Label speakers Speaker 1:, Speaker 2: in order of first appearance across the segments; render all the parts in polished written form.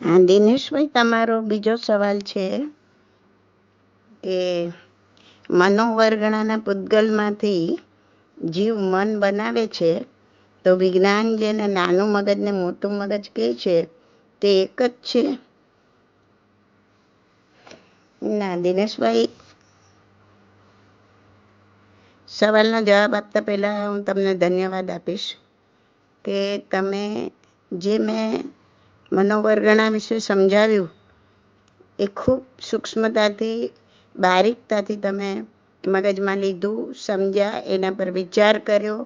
Speaker 1: હા, દિનેશભાઈ, તમારો બીજો સવાલ છે કે મનોવર્ગણાના પૂતગલમાંથી જીવ મન બનાવે છે, તો વિજ્ઞાન જેને નાનું મગજ ને મોટું મગજ કહે છે તે એક જ છે? ના, દિનેશભાઈ, સવાલનો જવાબ આપતા પહેલા હું તમને ધન્યવાદ આપીશ કે તમે જે મેં મનોવર્ગણા વિશે સમજાવ્યું એ ખૂબ સૂક્ષ્મતાથી, બારીકતાથી તમે મગજમાં લીધું, સમજ્યા, એના પર વિચાર કર્યો,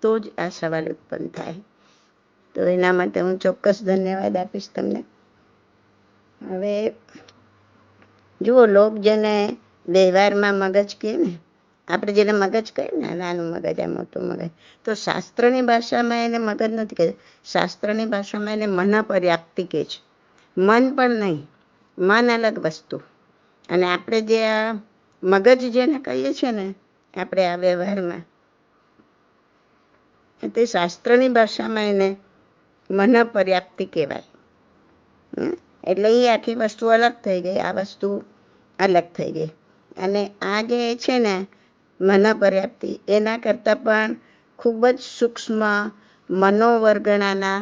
Speaker 1: તો જ આ સવાલ ઉત્પન્ન થાય. તો એના માટે હું ચોક્કસ ધન્યવાદ આપીશ તમને. હવે જુઓ, લોક જેને વ્યવહારમાં મગજ કહે ને, આપણે જેને મગજ કહીએ ને, નાનું મગજ આ મોટું મગજ, તો શાસ્ત્રની ભાષામાં એને મગજ નથી કહેતા. શાસ્ત્રની ભાષામાં એને મનઃપર્યાપ્તિ કહે છે. મન પણ નહીં, મન અલગ વસ્તુ. અને આપણે જે આ મગજ જેને કહીએ છીએ ને, આપણે આ વ્યવહારમાં, તે શાસ્ત્રની ભાષામાં એને મનઃપર્યાપ્તિ કહેવાય. એટલે એ આખી વસ્તુ અલગ થઈ ગઈ, આ વસ્તુ અલગ થઈ ગઈ. અને આ જે છે ને મનઃપર્યાપ્તિ, એના કરતાં પણ ખૂબ જ સૂક્ષ્મ મનોવર્ગણાના,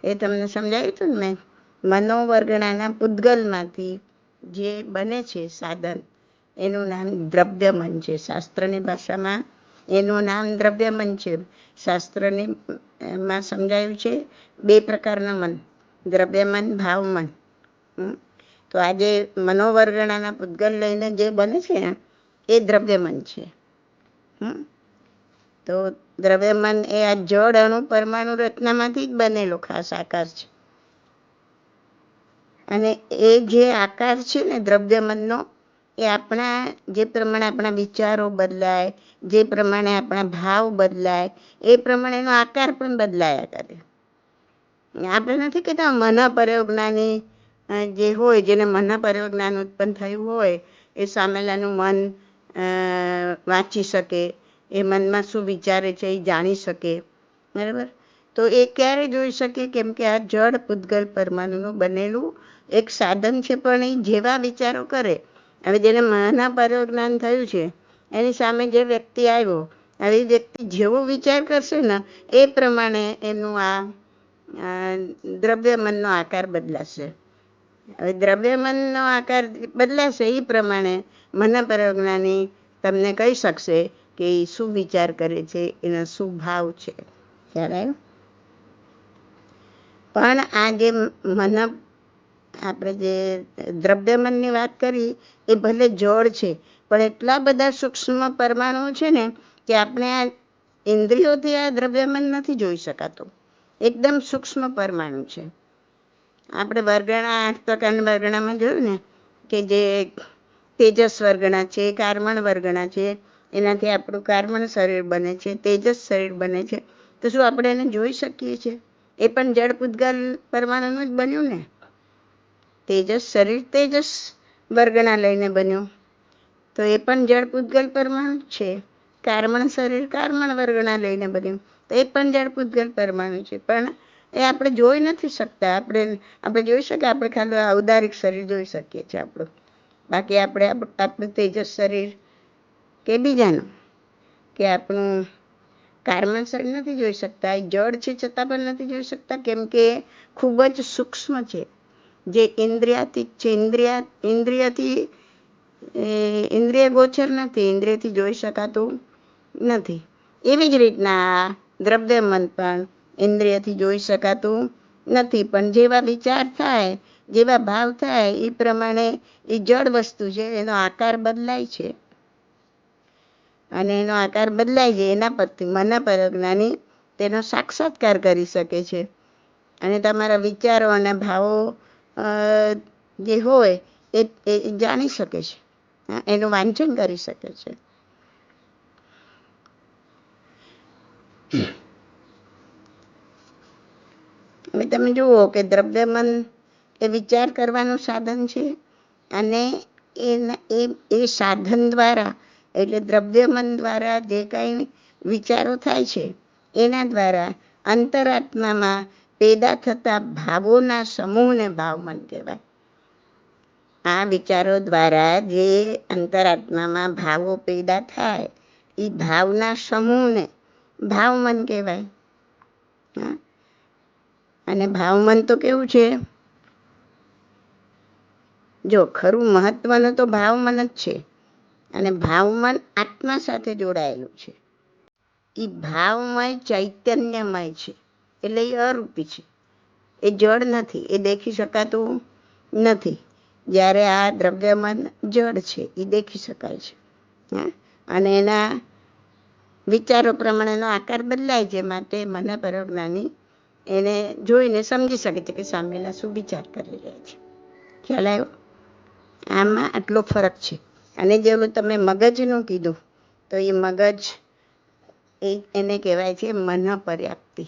Speaker 1: એ તમને સમજાવ્યું હતું ને મેં, મનોવર્ગણાના પૂતગલમાંથી જે બને છે સાધન, એનું નામ દ્રવ્યમન છે. શાસ્ત્રની ભાષામાં એનું નામ દ્રવ્યમન છે. શાસ્ત્રની માં સમજાયું છે બે પ્રકારના મન, દ્રવ્યમન, ભાવમન. તો આજે મનોવર્ગણાના પૂતગલ લઈને જે બને છે ને એ દ્રવ્યમન છે. તો દ્રવ્યમન એ આ જળ અણુ પરમાણુ રચનામાંથી જ બનેલો ખાસ આકાર છે. અને એ જે આકાર છે ને દ્રવ્યમનનો, એ આપણા જે પ્રમાણે આપણા વિચારો બદલાય, જે પ્રમાણે આપણા ભાવ બદલાય, એ પ્રમાણેનો આકાર પણ બદલાયા કરે. આપણે નથી કહેતા મનઃપર્યોજ્ઞાની જે હોય, જેને મનઃપર્યોજ્ઞાન ઉત્પન્ન થયું હોય, એ સામેલાનું મન વાંચી શકે, એ મનમાં શું વિચારે છે એ જાણી શકે. બરાબર? તો એ ક્યારે જોઈ શકે? કેમ કે આ જળ પૂતગલ પરમાણુનું બનેલું એક સાધન છે. પણ એ જેવા વિચારો કરે, હવે જેને મનઃપર્યોજ્ઞાન થયું છે એની સામે જે વ્યક્તિ આવ્યો, હવે એ વ્યક્તિ જેવો વિચાર કરશે ને એ પ્રમાણે એનું આ દ્રવ્યમનનો આકાર બદલાશે. હવે દ્રવ્યમનનો આકાર બદલાશે એ પ્રમાણે મનઃપર્યોજ્ઞાની તમને કહી શકશે કે એ શું વિચાર કરે છે, એનો શું ભાવ છે. ખ્યાલ આવ્યો? પણ આ જે આપણે જે દ્રવ્યમનની વાત કરી એ ભલે જળ છે, પણ એટલા બધા સૂક્ષ્મ પરમાણુઓ છે ને કે આપણે આ ઇન્દ્રિયોથી આ દ્રવ્યમન નથી જોઈ શકાતું. એકદમ સૂક્ષ્મ પરમાણુ છે. આપણે વર્ગણા 8 પ્રકારના વર્ગણામાં જોયું ને કે જે તેજસ વર્ગણા છે, કાર્બન વર્ગણા છે, એનાથી આપણું કાર્બન શરીર બને છે, તેજસ શરીર બને છે. તો શું આપણે એને જોઈ શકીએ છીએ? એ પણ જળ પૂતગલ પરમાણુનું જ બન્યું ને. તેજસ શરીર તેજસ વર્ગણા લઈને બન્યું, તો એ પણ જળ પૂતગલ પરમાણુ છે. કાર્બન શરીર કાર્બન વર્ગણા લઈને બન્યું, તો એ પણ જળ પૂતગલ પરમાણુ છે. પણ એ આપણે જોઈ નથી શકતા. આપણે જોઈ શકીએ, આપણે ખાલી ઔદારિક શરીર જોઈ શકીએ છીએ આપણું. બાકી આપણું તેજસ શરીર કે બીજાનું કે આપણું કાર્બન શરીર નથી જોઈ શકતા. એ જળ છે છતાં પણ નથી જોઈ શકતા, કેમ કે ખૂબ જ સૂક્ષ્મ છે. જે ઇન્દ્રિયાતીત છે, ઇન્દ્રિય ગોચર નથી, ઇન્દ્રિયથી જોઈ શકાતું નથી. એવી જ રીતના દ્રવ્યમન પણ ઇન્દ્રિયથી જોઈ શકાતું નથી. પણ જેવા વિચાર થાય, જેવા ભાવ થાય, એ પ્રમાણે એ જળ વસ્તુ છે, એનો આકાર બદલાય છે. અને એનો આકાર બદલાય છે એના પરથી મનઃપર્યોજ્ઞાની તેનો સાક્ષાત્કાર કરી શકે છે. અને તમારા વિચારો અને ભાવો જે હોય એ જાણી શકે છે, એનું વાંચન કરી શકે છે. હવે તમે જુઓ કે દ્રવ્યમન એ વિચાર કરવાનું સાધન છે. અને એ સાધન દ્વારા, એટલે દ્રવ્યમન દ્વારા જે કાંઈ વિચારો થાય છે એના દ્વારા અંતરાત્મામાં પેદા થતા ભાવોના સમૂહને ભાવમન કહેવાય. આ વિચારો દ્વારા જે અંતરાત્મામાં ભાવો પેદા થાય એ ભાવના સમૂહને ભાવમન કહેવાય. અને ભાવમન તો કેવું છે, જો ખરું મહત્વનું તો ભાવમન જ છે. અને ભાવમન આત્મા સાથે જોડાયેલું છે. એ ભાવમય ચૈતન્યમય છે, એટલે એ અરૂપી છે, એ જડ નથી, એ દેખી શકાતું નથી. જ્યારે આ દ્રવ્યમન જડ છે, એ દેખી શકાય છે. અને એના વિચારો પ્રમાણેનો આકાર બદલાય છે. માટે મને પરોજ્ઞાની એને જોઈને સમજી શકે છે કે સામેના શું વિચાર કરી રહ્યા છે. ખ્યાલ આવ્યો? આમાં આટલો ફરક છે. અને જેવું તમે મગજનું કીધું, તો એ મગજ એને કહેવાય છે મન પર્યાપ્તિ.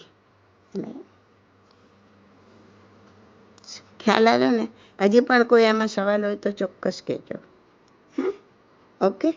Speaker 1: ખ્યાલ આવ્યો ને? હજી પણ કોઈ આમાં સવાલ હોય તો ચોક્કસ કહેજો. ઓકે.